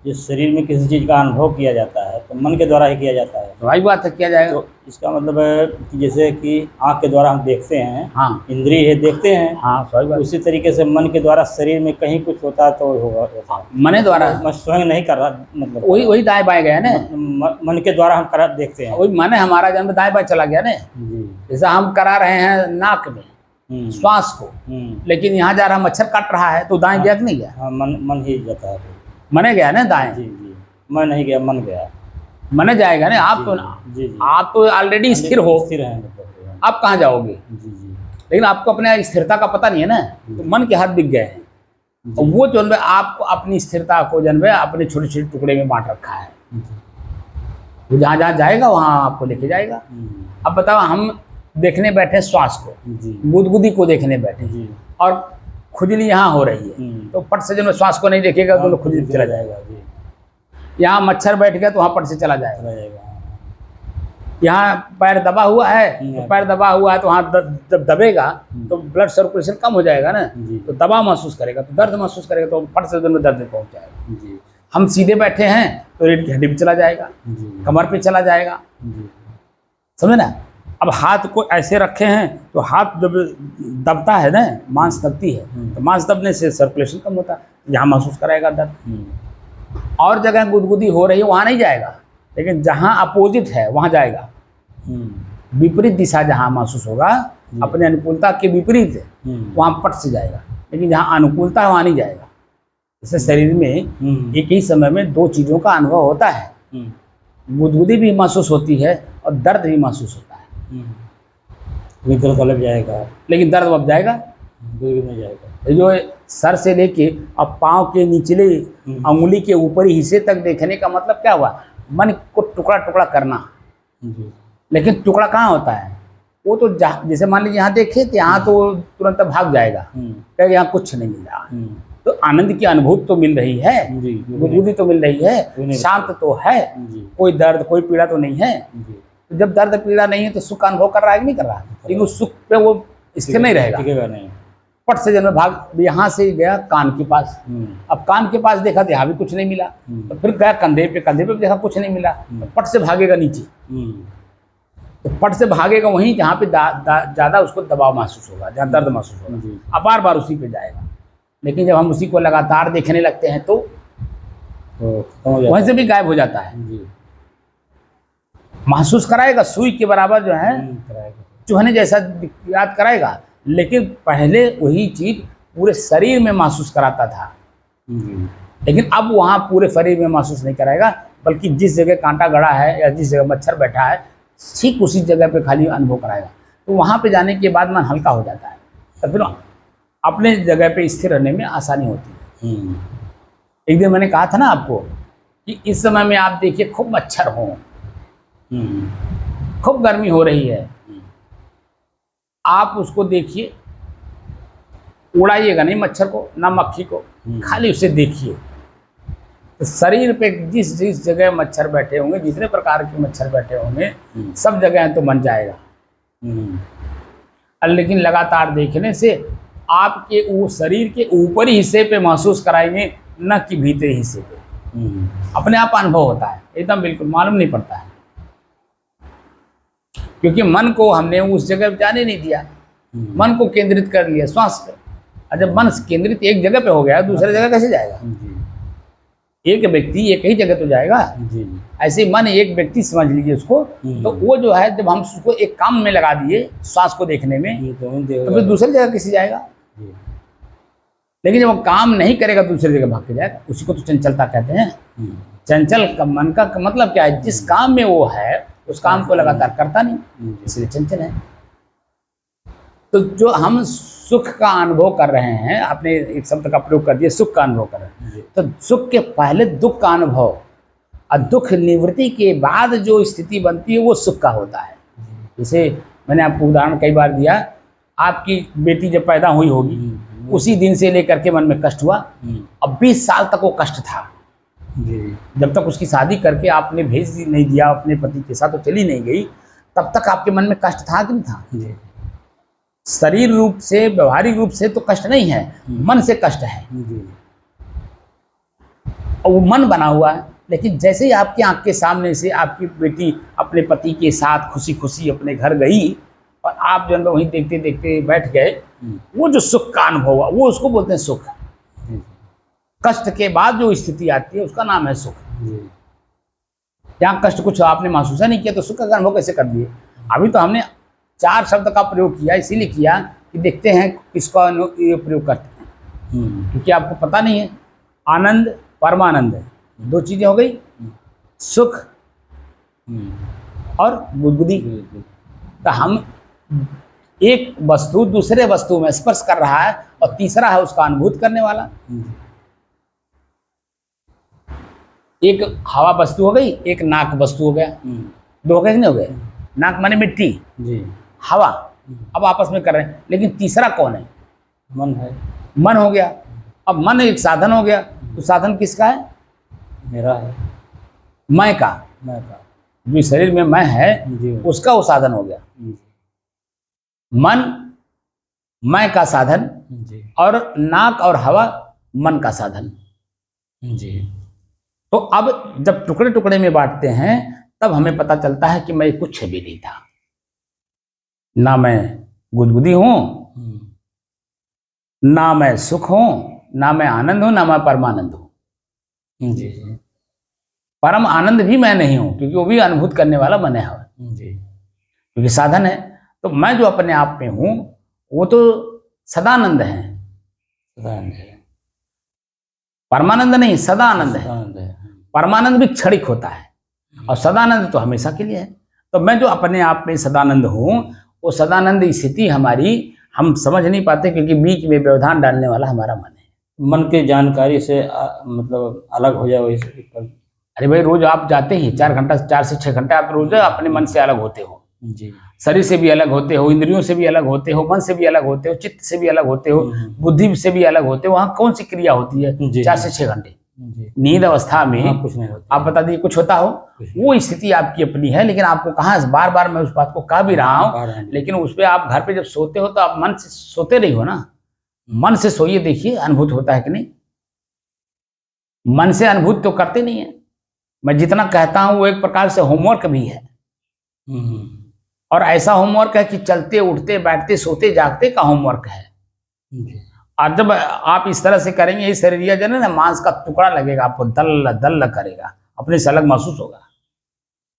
जिस शरीर में किसी चीज़ का अनुभव किया जाता है तो मन के द्वारा ही किया जाता है। तो वही बात है, किया जाएगा। तो इसका मतलब है कि जैसे कि आँख के द्वारा हम देखते हैं, हाँ, इंद्रिय है देखते हैं, हाँ सही बात। उसी तरीके से मन के द्वारा शरीर में कहीं कुछ होता है तो होगा, मन द्वारा। मैं स्वयं नहीं कर रहा, मतलब वही दाएं बाएं गया ना, मन के द्वारा हम करा देखते हैं। वही मन हमारा जन्म दाएं बाएं चला गया ना। जैसे हम करा रहे हैं नाक में श्वास को, लेकिन यहाँ जा रहा मच्छर काट रहा है तो दाएं गया कि नहीं गया? हाँ, मन ही जाता है, मने गया ना दाएं। जी जी। मैं नहीं गया, मन गया। मन जाएगा ना, आप तो जी जी। आप तो ऑलरेडी स्थिर हो, स्थिर है मतलब। आप कहाँ जाओगे? जी जी। लेकिन आपको अपने स्थिरता का पता नहीं है ना, तो मन के हाथ दिख गए हैं। और वो जो है आपको अपनी स्थिरता को जो है अपने छोटे छोटे टुकड़े में बांट रखा है। वो जहाँ जहाँ जाएगा वहाँ आपको लेके जाएगा। अब बताओ, हम देखने बैठे श्वास को, गुदगुदी को देखने बैठे जी। और खुजली यहाँ हो रही है, तो पट से जब श्वास को नहीं देखेगा तो खुजली चला जाएगा। यहाँ मच्छर बैठ गया तो वहाँ पट से चला जाएगा। यहाँ पैर दबा हुआ है तो पैर दबा हुआ है तो वहाँ जब दबेगा तो ब्लड सर्कुलेशन कम हो जाएगा ना, तो दबाव महसूस करेगा, तो दर्द महसूस करेगा, तो फट से में दर्द पहुँच जाएगा। हम सीधे बैठे हैं तो रीढ़ की हड्डी पे चला जाएगा, कमर पे चला जाएगा, समझे ना। अब हाथ को ऐसे रखे हैं तो हाथ जब दबता है ना, मांस दबती है, तो मांस दबने से सर्कुलेशन कम होता है, यहाँ महसूस कराएगा दर्द। और जगह गुदगुदी हो रही है वहाँ नहीं जाएगा, लेकिन जहाँ अपोजिट है वहाँ जाएगा। विपरीत दिशा जहाँ महसूस होगा, अपने अनुकूलता के विपरीत वहाँ पट से जाएगा, लेकिन जहाँ अनुकूलता है वहाँ नहीं जाएगा। जैसे शरीर में एक ही समय में दो चीज़ों का अनुभव होता है, गुदगुदी भी महसूस होती है और दर्द भी महसूस होता है। दर्द अलग जाएगा, लेकिन दर्द अब जाएगा नहीं जाएगा। जो सर से लेके अब पाँव के निचले अंगुली के ऊपरी हिस्से तक देखने का मतलब क्या हुआ? मन को टुकड़ा टुकड़ा करना। लेकिन टुकड़ा कहाँ होता है? वो तो जैसे मान लीजिए यहाँ देखे तो यहाँ तो तुरंत भाग जाएगा, क्योंकि यहाँ कुछ नहीं मिल रहा। तो आनंद की अनुभूति तो मिल रही है, गुदगुदी तो मिल रही है, शांत तो है, कोई दर्द कोई पीड़ा तो नहीं है। तो जब दर्द पीड़ा नहीं है तो सुख का अनुभव कर रहा है कि नहीं कर रहा? लेकिन उस सुख पे वो स्थिर नहीं रहेगा। नहीं। पट से जन्म भाग, यहाँ से गया कान के पास, अब कान के पास देखा तो यहाँ भी कुछ नहीं मिला, तो फिर गया कंधे पे देखा कुछ नहीं मिला, तो पट से भागेगा नीचे। तो पट से भागेगा वहीं जहाँ पे ज़्यादा उसको दबाव महसूस होगा, जहाँ दर्द महसूस होगा, अब बार बार उसी पे जाएगा। लेकिन जब हम उसी को लगातार देखने लगते हैं तो वहीं से भी गायब हो जाता है। महसूस कराएगा, सुई के बराबर जो है चूहने जैसा याद कराएगा, लेकिन पहले वही चीज पूरे शरीर में महसूस कराता था। लेकिन अब वहाँ पूरे शरीर में महसूस नहीं कराएगा, बल्कि जिस जगह कांटा गड़ा है या जिस जगह मच्छर बैठा है ठीक उसी जगह पे खाली अनुभव कराएगा। तो वहाँ पे जाने के बाद मन हल्का हो जाता है, तो फिर अपने जगह पे स्थिर रहने में आसानी होती है। एक दिन मैंने कहा था ना आपको कि इस समय में आप देखिए खूब मच्छर हो, खूब गर्मी हो रही है, आप उसको देखिए, उड़ाइएगा नहीं मच्छर को ना मक्खी को, खाली उसे देखिए। तो शरीर पे जिस जिस जगह मच्छर बैठे होंगे, जितने प्रकार के मच्छर बैठे होंगे, सब जगह तो मन जाएगा। लेकिन लगातार देखने से आपके वो शरीर के ऊपरी हिस्से पे महसूस कराएंगे, न कि भीतरी हिस्से पे। अपने आप अनुभव होता है, एकदम बिल्कुल मालूम नहीं पड़ता है, क्योंकि मन को हमने उस जगह जाने नहीं दिया, मन को केंद्रित कर लिया श्वास पे। और जब मन केंद्रित एक जगह पे हो गया, दूसरी जगह कैसे जाएगा? एक व्यक्ति एक ही जगह तो जाएगा। ऐसे मन एक व्यक्ति समझ लीजिए उसको, तो वो जो है जब हम उसको एक काम में लगा दिए श्वास को देखने में, तो फिर दूसरी जगह किसी जाएगा। लेकिन जब वो काम नहीं करेगा दूसरी जगह भाग के जाएगा, उसी को तो चंचलता कहते हैं। चंचल का मन का मतलब क्या है? जिस काम में वो है उस काम को लगातार करता नहीं, इसलिए चंचल है। तो जो हम सुख का अनुभव कर रहे हैं, आपने एक शब्द का प्रयोग कर दिया, सुख का अनुभव कर रहे हैं, तो सुख के पहले दुख का अनुभव और दुख निवृत्ति के बाद जो स्थिति बनती है वो सुख का होता है। जैसे मैंने आपको उदाहरण कई बार दिया, आपकी बेटी जब पैदा हुई होगी उसी दिन से लेकर के मन में कष्ट हुआ, अब 20 साल तक वो कष्ट था। जब तक उसकी शादी करके आपने भेज नहीं दिया अपने पति के साथ, तो चली नहीं गई, तब तक आपके मन में कष्ट था कि नहीं था? शरीर रूप से, व्यवहारिक रूप से तो कष्ट नहीं है, मन से कष्ट है, और वो मन बना हुआ है। लेकिन जैसे ही आपकी आंख के सामने से आपकी बेटी अपने पति के साथ खुशी खुशी अपने घर गई और आप जो है वहीं देखते देखते बैठ गए, वो जो सुख का अनुभव हुआ वो उसको बोलते हैं सुख। कष्ट के बाद जो स्थिति आती है उसका नाम है सुख। यहाँ कष्ट कुछ आपने महसूस नहीं किया तो सुख का अनुभव कैसे कर दिए? अभी तो हमने 4 शब्द का प्रयोग किया, इसीलिए किया कि देखते हैं किसका ये प्रयोग करते हैं, क्योंकि आपको पता नहीं है। आनंद, परमानंद, दो चीजें हो गई, सुख और बुद्धि। तो हम एक वस्तु दूसरे वस्तु में स्पर्श कर रहा है और तीसरा है उसका अनुभूत करने वाला। एक हवा वस्तु हो गई, एक नाक वस्तु हो गया, दो हो गए कि नहीं हो गए? नाक माने मिट्टी जी, हवा अब आपस में कर रहे हैं, लेकिन तीसरा कौन है? मन है, मन हो गया। अब मन एक साधन हो गया, तो साधन किसका है? मेरा है, मैं का। जो शरीर में मैं है उसका वो साधन हो गया। मन मैं का साधन और नाक और हवा मन का साधन जी। तो अब जब टुकड़े टुकड़े में बांटते हैं तब हमें पता चलता है कि मैं कुछ भी नहीं था, ना मैं गुदगुदी हूं, ना मैं सुख हूं, ना मैं आनंद हूं, ना मैं परमानंद हूं जी। परम आनंद भी मैं नहीं हूं, क्योंकि वो भी अनुभूत करने वाला मन है जी, क्योंकि साधन है। तो मैं जो अपने आप में हूं वो तो सदानंद है, परमानंद नहीं, सदानंद है। परमानंद भी क्षणिक होता है और सदानंद तो हमेशा के लिए है। तो मैं जो अपने आप में सदानंद हूं, वो सदानंद स्थिति हमारी हम समझ नहीं पाते, क्योंकि बीच में व्यवधान डालने वाला हमारा मन है। मन की जानकारी से मतलब अलग हो जाए वैसे। अरे भाई, रोज आप जाते ही 4 से 6 घंटे आप रोज अपने मन से अलग होते हो जी, शरीर से भी अलग होते हो, इंद्रियों से भी अलग होते हो, मन से भी अलग होते हो, चित्त से भी अलग होते हो, बुद्धि से भी अलग होते हो। वहाँ कौन सी क्रिया होती है? 4 से 6 घंटे नींद अवस्था में कुछ नहीं होता। आप बता दीजिए कुछ होता हो? वो स्थिति आपकी अपनी है, लेकिन आपको कहाँ, बार बार मैं उस बात को कह भी रहा हूँ, लेकिन उस पर आप घर पे जब सोते हो तो आप मन से सोते नहीं हो ना। मन से सोइए, देखिए अनुभूत होता है कि नहीं। मन से अनुभूत तो करते नहीं है। मैं जितना कहता हूं वो एक प्रकार से होमवर्क भी है, और ऐसा होमवर्क है कि चलते उठते बैठते सोते जागते का होमवर्क है। और जब आप इस तरह से करेंगे, इस शरीर जो है ना, मांस का टुकड़ा लगेगा आपको, दल दल करेगा, अपने से अलग महसूस होगा।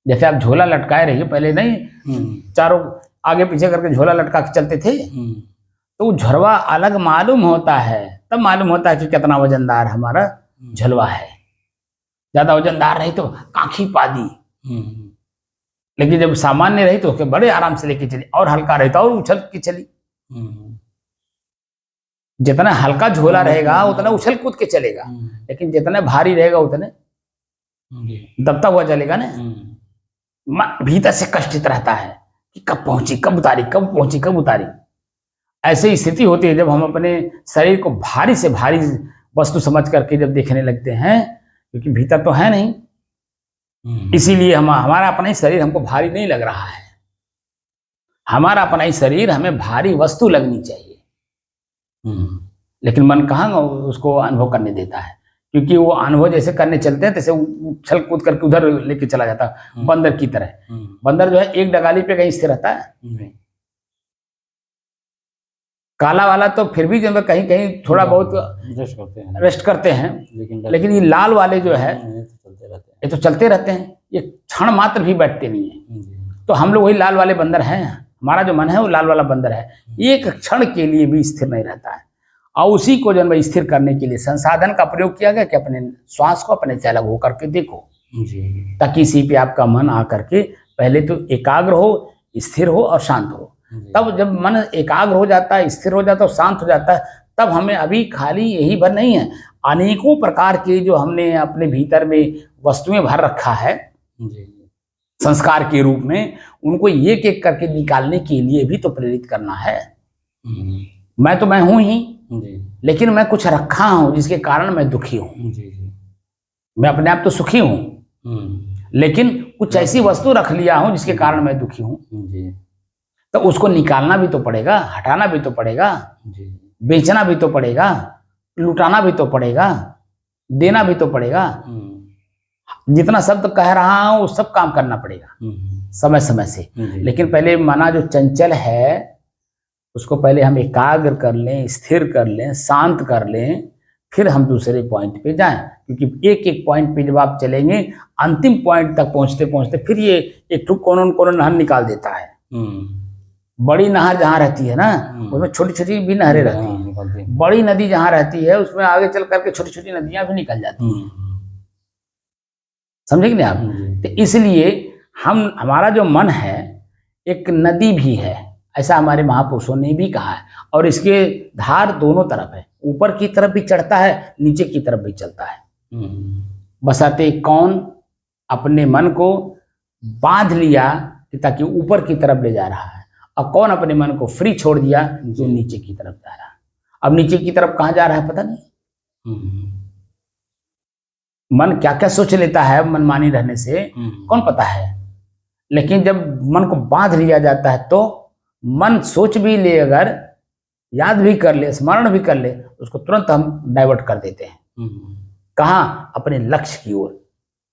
जैसे आप झोला लटकाए रहिए, पहले नहीं चारों आगे पीछे करके झोला लटका के चलते थे, तो झुलवा अलग मालूम होता है, तब मालूम होता है कि कितना वजनदार हमारा झुलवा है। ज्यादा वजनदार रही तो काखी पादी, लेकिन जब सामान्य रही तो बड़े आराम से लेके चली, और हल्का रहता और उछल के चली। जितना हल्का झोला रहेगा उतना उछल कूद के चलेगा, लेकिन जितना भारी रहेगा उतने दबता हुआ चलेगा ना। भीतर से कष्टित रहता है कि कब पहुंची, कब उतारी, कब पहुंची, कब उतारी। ऐसी स्थिति होती है जब हम अपने शरीर को भारी से भारी वस्तु समझ करके जब देखने लगते हैं, क्योंकि भीतर तो है नहीं, इसीलिए हमारा अपना ही शरीर हमको भारी नहीं लग रहा है। हमारा अपना ही शरीर हमें भारी वस्तु लगनी चाहिए, लेकिन मन कहाँ उसको अनुभव करने देता है, क्योंकि वो अनुभव जैसे करने चलते हैं तैसे उछल कूद करके उधर लेके चला जाता है, बंदर की तरह। बंदर जो है एक डगाली पे कहीं स्थिर रहता है। काला वाला तो फिर भी जब कहीं कहीं थोड़ा बहुत रेस्ट करते हैं, लेकिन ये लाल वाले जो है ये तो चलते रहते हैं, ये क्षण मात्र भी बैठते नहीं है। तो हम लोग वही लाल वाले बंदर हैं, हमारा जो मन है वो लाल वाला बंदर है, एक क्षण के लिए भी स्थिर नहीं रहता है। और उसी को जब स्थिर करने के लिए संसाधन का प्रयोग किया गया कि अपने श्वास को अपने से अलग होकर के देखो, ताकि इसी पे आपका मन आकर के पहले तो एकाग्र हो, स्थिर हो और शांत हो। तब जब मन एकाग्र हो जाता है, स्थिर हो जाता है, शांत हो जाता है, तब हमें अभी खाली यही भर नहीं है, अनेकों प्रकार के जो हमने अपने भीतर में वस्तुएं भर रखा है संस्कार के रूप में, उनको एक एक करके निकालने के लिए भी तो प्रेरित करना है। मैं तो मैं हूं ही, लेकिन मैं कुछ रखा हूं जिसके कारण मैं दुखी हूं। मैं अपने आप तो सुखी हूं, लेकिन कुछ ऐसी वस्तु रख लिया हूं जिसके कारण मैं दुखी हूं। तो उसको निकालना भी तो पड़ेगा, हटाना भी तो पड़ेगा, बेचना भी तो पड़ेगा, लुटाना भी तो पड़ेगा, देना भी तो पड़ेगा। जितना शब्द कह रहा हूं वो सब काम करना पड़ेगा समय समय से। लेकिन पहले मना जो चंचल है उसको पहले हम एकाग्र कर लें, स्थिर कर लें, शांत कर लें, फिर हम दूसरे पॉइंट पे जाएं। क्योंकि एक एक पॉइंट पे जब आप चलेंगे, अंतिम पॉइंट तक पहुंचते पहुंचते फिर ये एक कोनों नहर निकाल देता है। बड़ी नहर जहाँ रहती है ना, उसमें छोटी छोटी भी नहरें रहती हैं। बड़ी नदी जहाँ रहती है उसमें आगे चल करके छोटी छोटी नदियां भी निकल जाती हैं। समझे कि नहीं आप? तो इसलिए हमारा जो मन है एक नदी भी है, ऐसा हमारे महापुरुषों ने भी कहा है, और इसके धार दोनों तरफ है, ऊपर की तरफ भी चढ़ता है, नीचे की तरफ भी चलता है। बशर्ते कौन अपने मन को बांध लिया कि ताकि ऊपर की तरफ ले जा रहा है, और कौन अपने मन को फ्री छोड़ दिया जो नीचे की तरफ जा रहा है। अब नीचे की तरफ कहाँ जा रहा है पता नहीं। मन क्या क्या सोच लेता है मनमानी रहने से कौन पता है, लेकिन जब मन को बांध लिया जाता है तो मन सोच भी ले, अगर याद भी कर ले, स्मरण भी कर ले, उसको तुरंत हम डाइवर्ट कर देते हैं। कहाँ? अपने लक्ष्य की ओर,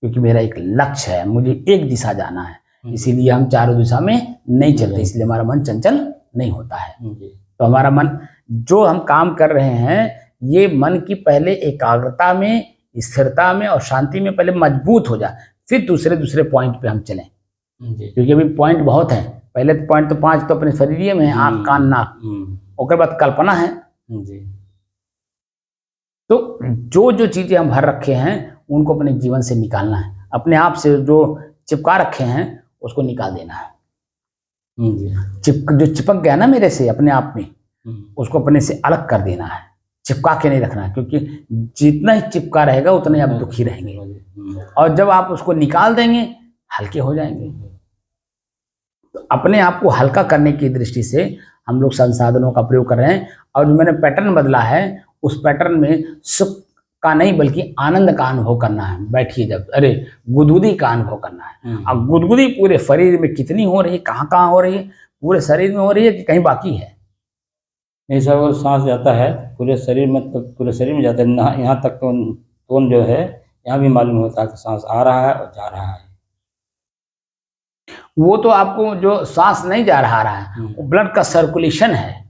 क्योंकि मेरा एक लक्ष्य है, मुझे एक दिशा जाना है, इसीलिए हम चारों दिशा में नहीं चलते, इसलिए हमारा मन चंचल नहीं होता है। तो हमारा मन, जो हम काम कर रहे हैं, ये मन की पहले एकाग्रता में, स्थिरता में और शांति में पहले मजबूत हो जाए, फिर दूसरे पॉइंट पे हम चलें, क्योंकि अभी पॉइंट बहुत है। पहले पॉइंट तो 5 तो अपने शरीर में है, आँख कान नाक, उसके बाद कल्पना है। तो जो जो चीजें हम भर रखे हैं उनको अपने जीवन से निकालना है, अपने आप से जो चिपका रखे हैं उसको निकाल देना है। जो चिपक गया ना मेरे से अपने आप में, उसको अपने से अलग कर देना है, चिपका के नहीं रखना है, क्योंकि जितना ही चिपका रहेगा उतना ही आप दुखी रहेंगे, और जब आप उसको निकाल देंगे हल्के हो जाएंगे। तो अपने आप को हल्का करने की दृष्टि से हम लोग संसाधनों का प्रयोग कर रहे हैं, और जो मैंने पैटर्न बदला है उस पैटर्न में सुख का नहीं बल्कि आनंद का अनुभव करना है। बैठिए जब, अरे गुदगुदी का अनुभव करना है। अब गुदगुदी पूरे शरीर में कितनी हो रही है, कहाँ हो रही है, पूरे शरीर में हो रही है कि कहीं बाकी है? नहीं सर, वो सांस जाता है पूरे शरीर में, तो पूरे शरीर में जाता है, यहाँ तक तो टोन जो है यहाँ भी मालूम होता है कि सांस आ रहा है और जा रहा है। वो तो आपको जो सांस नहीं जा रहा है वो ब्लड का सर्कुलेशन है,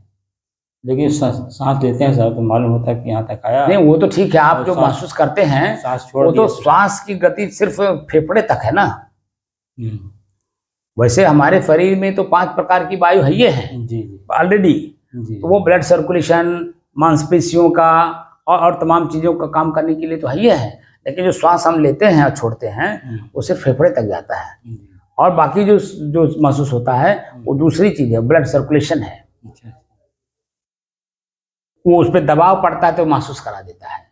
लेकिन सांस लेते हैं सर तो मालूम होता है कि यहाँ तक आया। नहीं वो तो ठीक है, आप जो महसूस करते हैं सांस छोड़, वो तो श्वास की गति सिर्फ फेफड़े तक है ना। वैसे हमारे शरीर में तो 5 प्रकार की वायु है, ये है ऑलरेडी, तो वो ब्लड सर्कुलेशन, मांसपेशियों का और तमाम चीजों का काम करने के लिए तो है, ये है। लेकिन जो श्वास हम लेते हैं और छोड़ते हैं वो सिर्फ फेफड़े तक जाता है, और बाकी जो महसूस होता है वो दूसरी चीज है, ब्लड सर्कुलेशन है। वो उस पर दबाव पड़ता है तो महसूस करा देता है।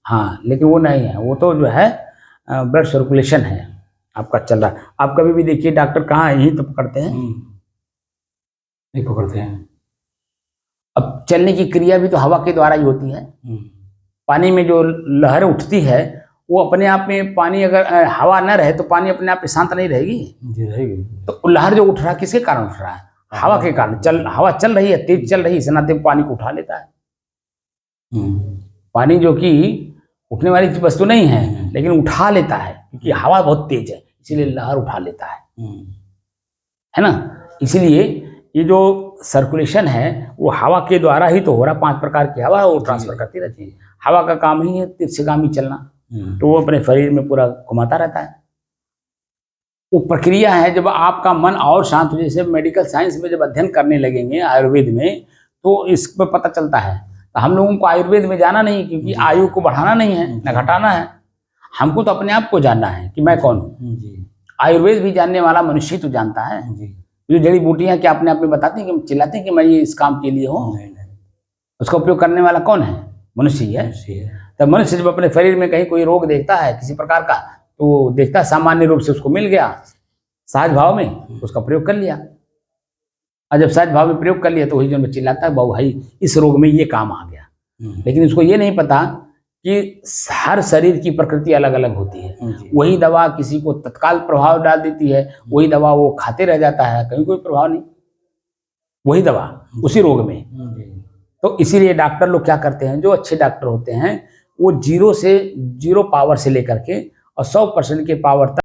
हाँ, लेकिन वो नहीं है, वो तो जो है ब्लड सर्कुलेशन है आपका चल रहा है। आप कभी भी देखिए डॉक्टर कहाँ है, यही तो पकड़ते हैं, नहीं पकड़ते हैं। अब चलने की क्रिया भी तो हवा के द्वारा ही होती है। पानी में जो लहर उठती है वो अपने आप में, पानी अगर हवा न रहे तो पानी अपने आप में शांत नहीं रहेगी जी, रहेगी। तो लहर जो उठ रहा है किसके कारण उठ रहा है? हवा के कारण। हवा चल रही है, तेज चल रही है, इस नाते पानी को उठा लेता है। पानी जो कि उठने वाली वस्तु नहीं है लेकिन उठा लेता है, क्योंकि हवा बहुत तेज है इसीलिए लहर उठा लेता है ना। इसीलिए ये जो सर्कुलेशन है वो हवा के द्वारा ही तो हो रहा। 5 प्रकार की हवा वो ट्रांसफर करती रहती है। हवा का काम ही है तीर्थगामी चलना, तो वो अपने शरीर में पूरा घुमाता रहता है। वो प्रक्रिया है, जब आपका मन और शांत हो, जैसे मेडिकल साइंस में जब अध्ययन करने लगेंगे आयुर्वेद में, तो इस पर पता चलता है। तो हम लोगों को आयुर्वेद में जाना नहीं, क्योंकि आयु को बढ़ाना नहीं है न घटाना है, हमको तो अपने आप को जानना है कि मैं कौन हूँ। आयुर्वेद भी जानने वाला मनुष्य तो जानता है। जो जड़ी बूटियाँ क्या अपने आप में बताती हैं कि चिल्लाती हैं कि मैं ये इस काम के लिए हूँ, उसका उपयोग करने वाला कौन है? मनुष्य ही है। तो मनुष्य जब अपने शरीर में कहीं कोई रोग देखता है किसी प्रकार का, तो देखता है सामान्य रूप से उसको मिल गया सहज भाव में, उसका प्रयोग कर लिया, और जब सहज भाव में प्रयोग कर लिया तो वही जो चिल्लाता है बाबू भाई इस रोग में ये काम आ गया। लेकिन उसको ये नहीं पता कि हर शरीर की प्रकृति अलग अलग होती है। वही दवा किसी को तत्काल प्रभाव डाल देती है, वही दवा वो खाते रह जाता है, कहीं कोई प्रभाव नहीं, वही दवा उसी रोग में। तो इसीलिए डॉक्टर लोग क्या करते हैं, जो अच्छे डॉक्टर होते हैं वो 0 से 0 पावर से लेकर के और 100% के पावर तक